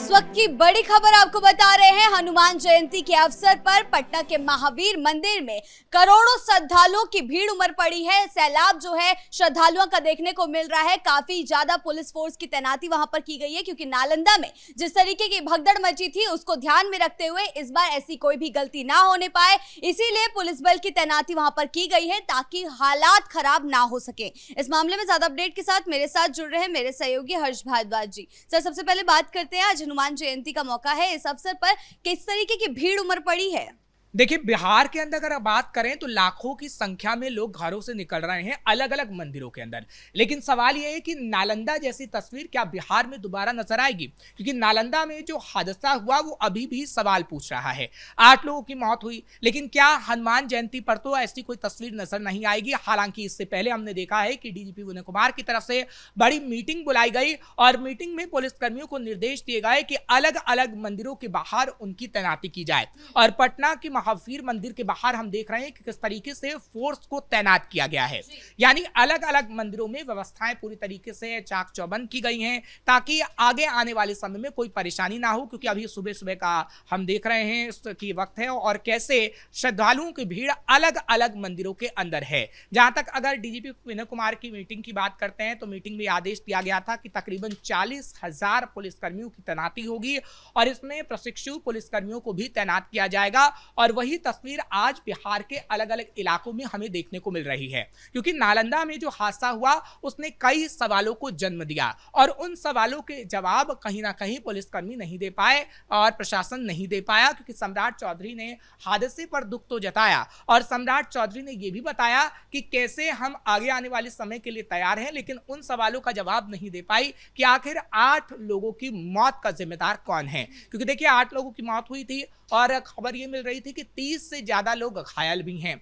इस वक्त की बड़ी खबर आपको बता रहे हैं। हनुमान जयंती के अवसर पर पटना के महावीर मंदिर में करोड़ों श्रद्धालुओं की भीड़ उमड़ पड़ी है। सैलाब जो है श्रद्धालुओं का देखने को मिल रहा है। काफी ज्यादा पुलिस फोर्स की तैनाती वहां पर की गई है, क्योंकि नालंदा में जिस तरीके की भगदड़ मची थी उसको ध्यान में रखते हुए इस बार ऐसी कोई भी गलती ना होने पाए, इसीलिए पुलिस बल की तैनाती वहां पर की गई है ताकि हालात खराब ना हो सके। इस मामले में ज्यादा अपडेट के साथ मेरे साथ जुड़ रहे हैं मेरे सहयोगी हर्ष भारद्वाज जी। सर, सबसे पहले बात करते हैं, आज हनुमान जयंती का मौका है, इस अवसर पर किस तरीके की भीड़ उमड़ पड़ी है? देखिए, बिहार के अंदर अगर बात करें तो लाखों की संख्या में लोग घरों से निकल रहे हैं अलग अलग मंदिरों के अंदर। लेकिन सवाल यह है कि नालंदा जैसी तस्वीर क्या बिहार में दोबारा नजर आएगी? क्योंकि नालंदा में जो हादसा हुआ वो अभी भी सवाल पूछ रहा है। 8 लोगों की मौत हुई, लेकिन क्या हनुमान जयंती पर तो ऐसी कोई तस्वीर नजर नहीं आएगी? हालांकि इससे पहले हमने देखा है कि डीजीपी विनय कुमार की तरफ से बड़ी मीटिंग बुलाई गई और मीटिंग में पुलिसकर्मियों को निर्देश दिए गए कि अलग अलग मंदिरों के बाहर उनकी तैनाती की जाए। और पटना की महावीर मंदिर के बाहर हम देख रहे हैं कि किस तरीके से फोर्स को तैनात किया गया है। यानी अलग अलग मंदिरों में व्यवस्थाएं पूरी तरीके से चाक चौबंद की गई हैं ताकि आगे आने वाले समय में कोई परेशानी ना हो, क्योंकि अभी सुबह सुबह का हम देख रहे हैं कि वक्त है और कैसे श्रद्धालुओं की भीड़ अलग अलग मंदिरों के अंदर है। जहां तक अगर डीजीपी विनय कुमार की मीटिंग की बात करते हैं तो मीटिंग में आदेश दिया गया था कि तकरीबन 40,000 पुलिसकर्मियों की तैनाती होगी और इसमें प्रशिक्षु पुलिसकर्मियों को भी तैनात किया जाएगा। और वही तस्वीर आज बिहार के अलग अलग इलाकों में हमें देखने को मिल रही है, क्योंकि नालंदा में जो हादसा हुआ उसने कई सवालों को जन्म दिया और उन सवालों के जवाब कहीं ना कहीं पुलिसकर्मी नहीं दे पाए और प्रशासन नहीं दे पाया, क्योंकि सम्राट चौधरी ने हादसे पर दुख तो जताया और सम्राट चौधरी ने यह भी बताया कि कैसे हम आगे आने वाले समय के लिए तैयार हैं, लेकिन उन सवालों का जवाब नहीं दे पाई कि आखिर 8 लोगों की मौत का जिम्मेदार कौन है। क्योंकि देखिए, 8 लोगों की मौत हुई थी और खबर ये मिल रही थी कि 30 से ज्यादा लोग घायल भी हैं,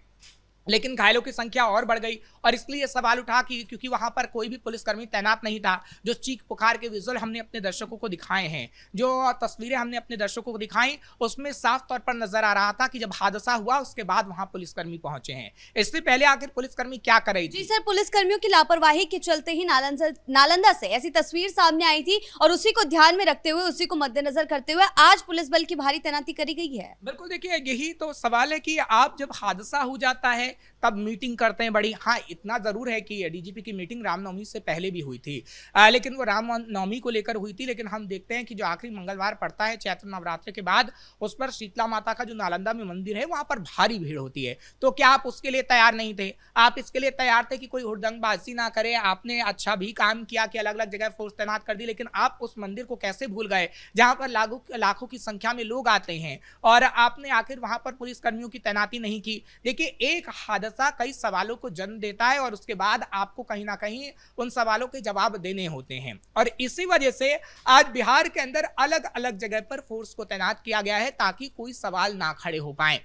लेकिन घायलों की संख्या और बढ़ गई और इसलिए सवाल उठा कि क्योंकि वहां पर कोई भी पुलिसकर्मी तैनात नहीं था। जो चीख पुकार के विजुअल हमने अपने दर्शकों को दिखाए हैं, जो तस्वीरें हमने अपने दर्शकों को दिखाई, उसमें साफ तौर पर नजर आ रहा था कि जब हादसा हुआ उसके बाद वहां पुलिसकर्मी पहुंचे हैं। इससे पहले आखिर पुलिसकर्मी क्या कर रही थी? जी सर, पुलिसकर्मियों की लापरवाही के चलते ही नालंदा से ऐसी तस्वीर सामने आई थी और उसी को ध्यान में रखते हुए, उसी को मद्देनजर करते हुए आज पुलिस बल की भारी तैनाती करी गई है। बिल्कुल, देखिए यही तो सवाल है कि आप जब हादसा हो जाता है तब मीटिंग करते हैं बड़ी। हाँ, इतना जरूर है कि डीजीपी की मीटिंग रामनवमी से पहले भी हुई थी, लेकिन वो रामनवमी को लेकर हुई थी। लेकिन हम देखते हैं कि जो आखिरी मंगलवार पड़ता है चैत्र नवरात्र के बाद, उस पर शीतला माता का जो नालंदा में मंदिर है वहां पर भारी भीड़ होती है। तो क्या आप उसके लिए तैयार नहीं थे? आप इसके लिए तैयार थे कि कोई हुड़दंगबाजी ना करे। आपने अच्छा भी काम किया कि अलग अलग जगह फोर्स तैनात कर दी, लेकिन आप उस मंदिर को कैसे भूल गए जहां पर लाखों की संख्या में लोग आते हैं और आपने आखिर वहां पर पुलिसकर्मियों की तैनाती नहीं की? देखिए, एक हादसा कई सवालों को जन्म देता है और उसके बाद आपको कहीं ना कहीं उन सवालों के जवाब देने होते हैं। और इसी वजह से आज बिहार के अंदर अलग अलग जगह पर फोर्स को तैनात किया गया है ताकि कोई सवाल ना खड़े हो पाए,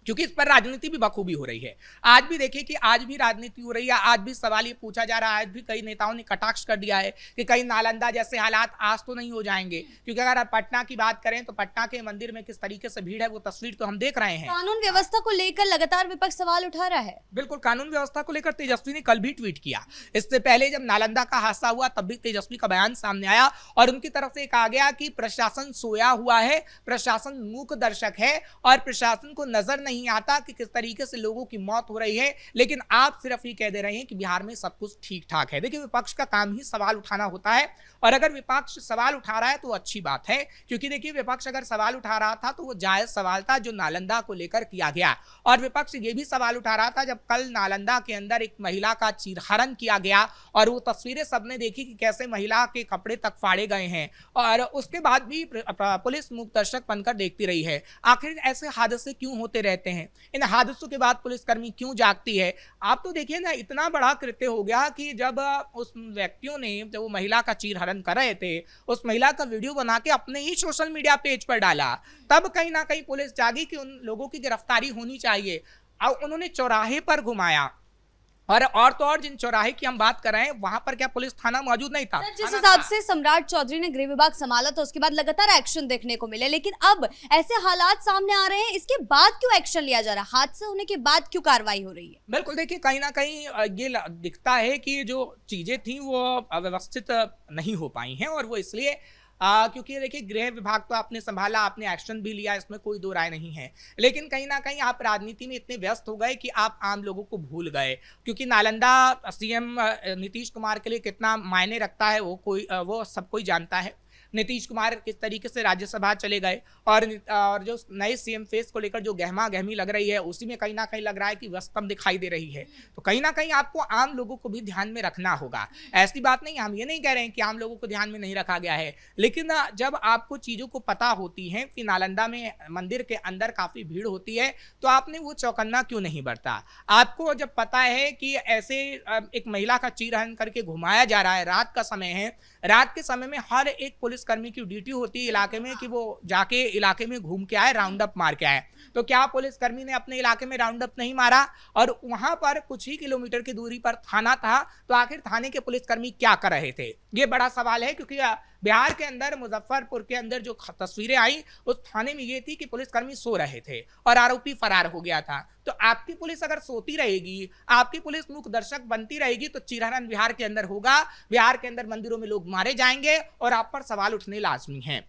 क्योंकि इस पर राजनीति भी बखूबी हो रही है। आज भी देखिए कि आज भी राजनीति हो रही है, आज भी सवाल ये पूछा जा रहा है, आज भी कई नेताओं ने कटाक्ष कर दिया है कि कहीं नालंदा जैसे हालात आज तो नहीं हो जाएंगे। क्योंकि अगर आप पटना की बात करें तो पटना के मंदिर में किस तरीके से भीड़ है वो तस्वीर तो हम देख रहे हैं। कानून व्यवस्था को लेकर लगातार विपक्ष सवाल उठा रहा है। बिल्कुल, कानून व्यवस्था को लेकर तेजस्वी ने कल भी ट्वीट किया। इससे पहले जब नालंदा का हादसा हुआ तब भी तेजस्वी का बयान सामने आया और उनकी तरफ से कहा गया कि प्रशासन सोया हुआ है, प्रशासन मूक दर्शक है और प्रशासन को नजर नहीं आता कि किस तरीके से लोगों की मौत हो रही है, लेकिन आप सिर्फ ये कह दे रहे हैं कि बिहार में सब कुछ ठीक ठाक है। देखिए, विपक्ष का काम ही सवाल उठाना होता है और अगर विपक्ष सवाल उठा रहा है तो अच्छी बात है, क्योंकि देखिए विपक्ष अगर सवाल उठा रहा था तो वो जायज सवाल था जो नालंदा को लेकर किया गया। और विपक्ष ये भी सवाल उठा रहा था जब कल नालंदा के अंदर एक महिला का चीरहरण किया गया और वो तस्वीरें सबने देखी कि कैसे महिला के कपड़े तक फाड़े गए हैं और उसके बाद भी पुलिस मूक दर्शक बनकर देखती रही है। आखिर ऐसे हादसे क्यों होते रहते हैं? इन हादसों के बाद पुलिसकर्मी क्यों जागती है? आप तो देखिए ना, इतना बड़ा कृत्य हो गया कि जब उस व्यक्तियों ने, जब वो महिला का चीरहरण कर रहे थे, उस महिला का वीडियो बना के अपने ही सोशल मीडिया पेज पर डाला, तब कहीं ना कहीं पुलिस जागी कि उन लोगों की गिरफ्तारी होनी चाहिए। और उन्होंने चौराहे पर घुमाया और तो और जिन चौराहे की हम बात कर रहे हैं वहां पर क्या पुलिस थाना मौजूद नहीं था? जिस हिसाब से सम्राट चौधरी ने गृह विभाग संभाला था उसके बाद लगातार एक्शन देखने को मिले, लेकिन अब ऐसे हालात सामने आ रहे हैं, इसके बाद क्यों एक्शन लिया जा रहा है? हादसा होने के बाद क्यों कार्रवाई हो रही है? बिल्कुल, देखिए कहीं ना कहीं ये दिखता है कि जो चीजें थी वो व्यवस्थित नहीं हो पाई हैं और वो इसलिए क्योंकि देखिए गृह विभाग तो आपने संभाला, आपने एक्शन भी लिया, इसमें कोई दो राय नहीं है, लेकिन कहीं ना कहीं आप राजनीति में इतने व्यस्त हो गए कि आप आम लोगों को भूल गए। क्योंकि नालंदा सीएम नीतीश कुमार के लिए कितना मायने रखता है वो सब कोई जानता है। नीतीश कुमार किस तरीके से राज्यसभा चले गए और जो नए सीएम फेस को लेकर जो गहमा गहमी लग रही है, उसी में कहीं ना कहीं लग रहा है कि व्यस्तम दिखाई दे रही है। तो कहीं ना कहीं आपको आम लोगों को भी ध्यान में रखना होगा। ऐसी बात नहीं, हम ये नहीं कह रहे हैं कि आम लोगों को ध्यान में नहीं रखा गया है, लेकिन जब आपको चीजों को पता होती है कि नालंदा में मंदिर के अंदर काफी भीड़ होती है, तो आपने वो चौकन्ना क्यों नहीं बरता? आपको जब पता है कि ऐसे एक महिला का चीरहरण करके घुमाया जा रहा है, रात का समय है, रात के समय में हर एक पुलिसकर्मी की ड्यूटी होती है इलाके में कि वो जाके इलाके में घूम के आए, राउंड अप मार के आए। तो क्या पुलिसकर्मी ने अपने इलाके में राउंड अप नहीं मारा? और वहां पर कुछ ही किलोमीटर की दूरी पर थाना था, तो आखिर थाने के पुलिसकर्मी क्या कर रहे थे? ये बड़ा सवाल है। क्योंकि बिहार के अंदर, मुजफ्फरपुर के अंदर जो तस्वीरें आई, उस थाने में ये थी कि पुलिसकर्मी सो रहे थे और आरोपी फरार हो गया था। तो आपकी पुलिस अगर सोती रहेगी, आपकी पुलिस मूक दर्शक बनती रहेगी, तो चीरहरण बिहार के अंदर होगा, बिहार के अंदर मंदिरों में लोग मारे जाएंगे और आप पर सवाल उठने लाजमी हैं।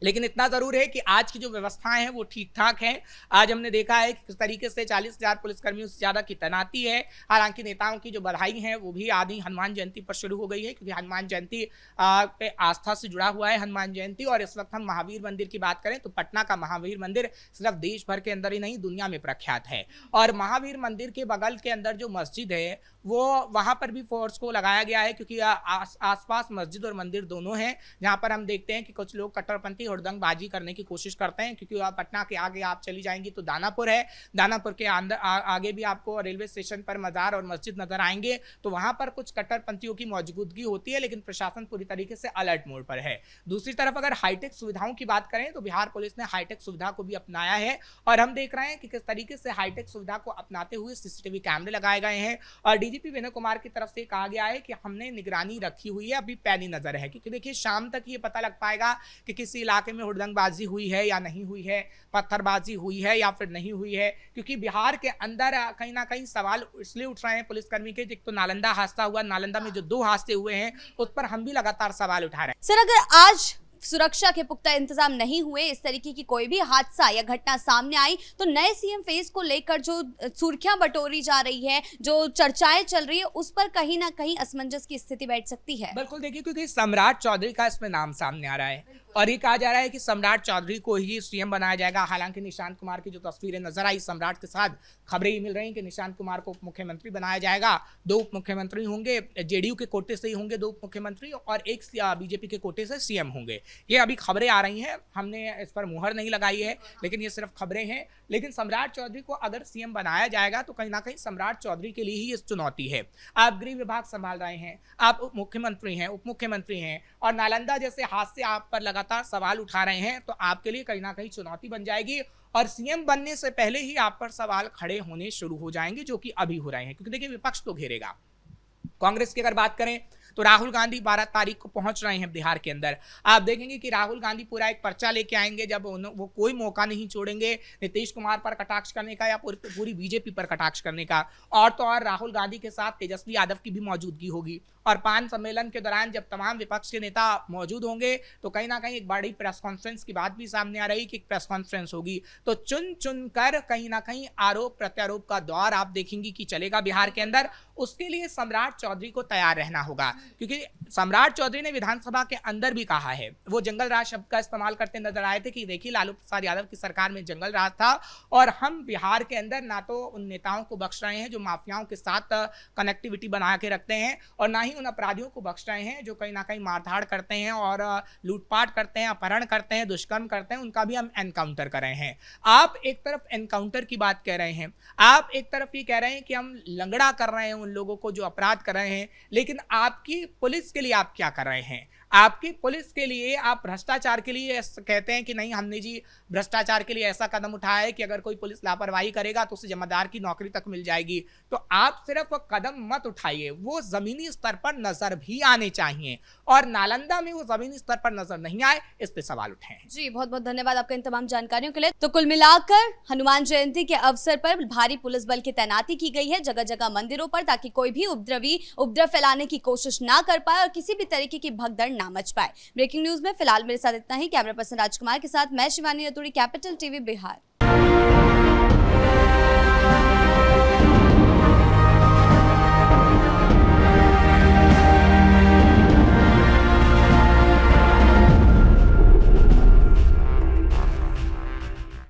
लेकिन इतना जरूर है कि आज की जो व्यवस्थाएं हैं वो ठीक ठाक हैं। आज हमने देखा है कि किस तरीके से 40,000 पुलिसकर्मियों से ज्यादा की तैनाती है। हालांकि नेताओं की जो बधाई है वो भी आदि हनुमान जयंती पर शुरू हो गई है, क्योंकि हनुमान जयंती पे आस्था से जुड़ा हुआ है हनुमान जयंती। और इस वक्त हम महावीर मंदिर की बात करें तो पटना का महावीर मंदिर सिर्फ देश भर के अंदर ही नहीं, दुनिया में प्रख्यात है। और महावीर मंदिर के बगल के अंदर जो मस्जिद है, वो वहां पर भी फोर्स को लगाया गया है, क्योंकि आसपास मस्जिद और मंदिर दोनों हैं, जहां पर हम देखते हैं कि कुछ लोग कट्टरपंथी हुड़दंगबाजी करने की कोशिश करते हैं। क्योंकि पटना के आगे आप चली जाएंगी तो दानापुर है, दानापुर के अंदर आगे भी आपको रेलवे स्टेशन पर मजार और मस्जिद नजर आएंगे, तो वहां पर कुछ कट्टरपंथियों की मौजूदगी होती है, लेकिन प्रशासन पूरी तरीके से अलर्ट मोड पर है। दूसरी तरफ अगर हाईटेक सुविधाओं की बात करें तो बिहार पुलिस ने हाईटेक सुविधा को भी अपनाया है, और हम देख रहे हैं कि किस तरीके से हाईटेक सुविधा को अपनाते हुए सीसीटीवी कैमरे लगाए गए हैं। और डीजीपी विनय कुमार की तरफ से कहा गया है कि हमने निगरानी रखी हुई है, अभी पैनी नजर है, क्योंकि देखिए शाम तक ये पता लग पाएगा कि किसी इलाके में हुड़दंगबाजी हुई है या नहीं हुई है, पत्थरबाजी हुई है या फिर नहीं हुई है। क्योंकि बिहार के अंदर कहीं ना कहीं सवाल इसलिए उठ रहे हैं पुलिसकर्मी के, एक तो नालंदा हादसा हुआ, नालंदा में जो 2 हादसे हुए हैं उस पर हम भी लगातार सवाल उठा रहे हैं। सर, अगर आज सुरक्षा के पुख्ता इंतजाम नहीं हुए, इस तरीके की कोई भी हादसा या घटना सामने आई, तो नए सीएम फेस को लेकर जो सुर्खियां बटोरी जा रही है, जो चर्चाएं चल रही है, उस पर कहीं ना कहीं असमंजस की स्थिति बैठ सकती है। बिल्कुल, देखिए क्योंकि सम्राट चौधरी का इसमें नाम सामने आ रहा है और ये कहा जा रहा है कि सम्राट चौधरी को ही सीएम बनाया जाएगा। हालांकि निशांत कुमार की जो तस्वीरें नजर आई सम्राट के साथ, खबरें ये मिल रही हैं कि निशांत कुमार को उप मुख्यमंत्री बनाया जाएगा। 2 उप मुख्यमंत्री होंगे, जेडीयू के कोटे से ही होंगे 2 उप मुख्यमंत्री, और एक बीजेपी के कोटे से सीएम होंगे। ये अभी खबरें आ रही हैं, हमने इस पर मुहर नहीं लगाई है, लेकिन ये सिर्फ खबरें हैं। लेकिन सम्राट चौधरी को अगर सीएम बनाया जाएगा तो कहीं ना कहीं सम्राट चौधरी के लिए ही इस चुनौती है। आप गृह विभाग संभाल रहे हैं, आप उप मुख्यमंत्री हैं, उप मुख्यमंत्री हैं, और नालंदा जैसे हादसे आप पर लगातार सवाल उठा रहे हैं, तो आपके लिए कहीं ना कहीं चुनौती बन जाएगी। और सीएम बनने से पहले ही आप पर सवाल खड़े होने शुरू हो जाएंगे, जो कि अभी हो रहे हैं। क्योंकि देखिए विपक्ष तो घेरेगा। कांग्रेस की अगर बात करें तो राहुल गांधी 12 तारीख को पहुंच रहे हैं बिहार के अंदर। आप देखेंगे कि राहुल गांधी पूरा एक पर्चा लेके आएंगे, जब वो कोई मौका नहीं छोड़ेंगे नीतीश कुमार पर कटाक्ष करने का या पूरी बीजेपी पर कटाक्ष करने का। और तो और राहुल गांधी के साथ तेजस्वी यादव की भी मौजूदगी होगी। और पान सम्मेलन के दौरान जब तमाम विपक्ष के नेता मौजूद होंगे तो कहीं ना कहीं एक बड़ी प्रेस कॉन्फ्रेंस की बात भी सामने आ रही कि एक प्रेस कॉन्फ्रेंस होगी। तो चुन चुन कर कहीं ना कहीं आरोप प्रत्यारोप का दौर आप देखेंगे कि चलेगा बिहार के अंदर। उसके लिए सम्राट चौधरी को तैयार रहना होगा, क्योंकि सम्राट चौधरी ने विधानसभा के अंदर भी कहा है, वो जंगल राज शब्द का इस्तेमाल करते नजर आए थे कि देखिए लालू प्रसाद यादव की सरकार में जंगल राज था, और हम बिहार के अंदर ना तो उन नेताओं को बख्श रहे हैं जो माफियाओं के साथ कनेक्टिविटी बना के रखते हैं, और ना ही उन अपराधियों को बख्श रहे हैं जो कहीं ना कहीं मारधाड़ करते हैं और लूटपाट करते हैं, अपहरण करते हैं, दुष्कर्म करते हैं, उनका भी हम एनकाउंटर कर रहे हैं। आप एक तरफ एनकाउंटर की बात कह रहे हैं, आप एक तरफ ये कह रहे हैं कि हम लंगड़ा कर रहे हैं उन लोगों को जो अपराध कर रहे हैं, लेकिन आपकी पुलिस के लिए आप क्या कर रहे हैं? आपकी पुलिस के लिए आप भ्रष्टाचार के लिए कहते हैं कि नहीं, हमने जी भ्रष्टाचार के लिए ऐसा कदम उठाया है कि अगर कोई पुलिस लापरवाही करेगा तो उसे जिम्मेदार की नौकरी तक मिल जाएगी। तो आप सिर्फ कदम मत उठाइए, वो जमीनी स्तर पर नजर भी आने चाहिए, और नालंदा में वो जमीनी स्तर पर नजर नहीं आए, इस पे सवाल उठे हैं। जी, बहुत बहुत धन्यवाद आपका इन तमाम जानकारियों के लिए। तो कुल मिलाकर हनुमान जयंती के अवसर पर भारी पुलिस बल की तैनाती की गई है जगह जगह मंदिरों पर, ताकि कोई भी उपद्रवी उपद्रव फैलाने की कोशिश ना कर पाए और किसी भी तरीके की भगदड़ ना मच पाए। ब्रेकिंग न्यूज में फिलहाल मेरे साथ इतना ही। कैमरा पर्सन राजकुमार के साथ मैं शिवानी रतूड़ी, कैपिटल टीवी बिहार।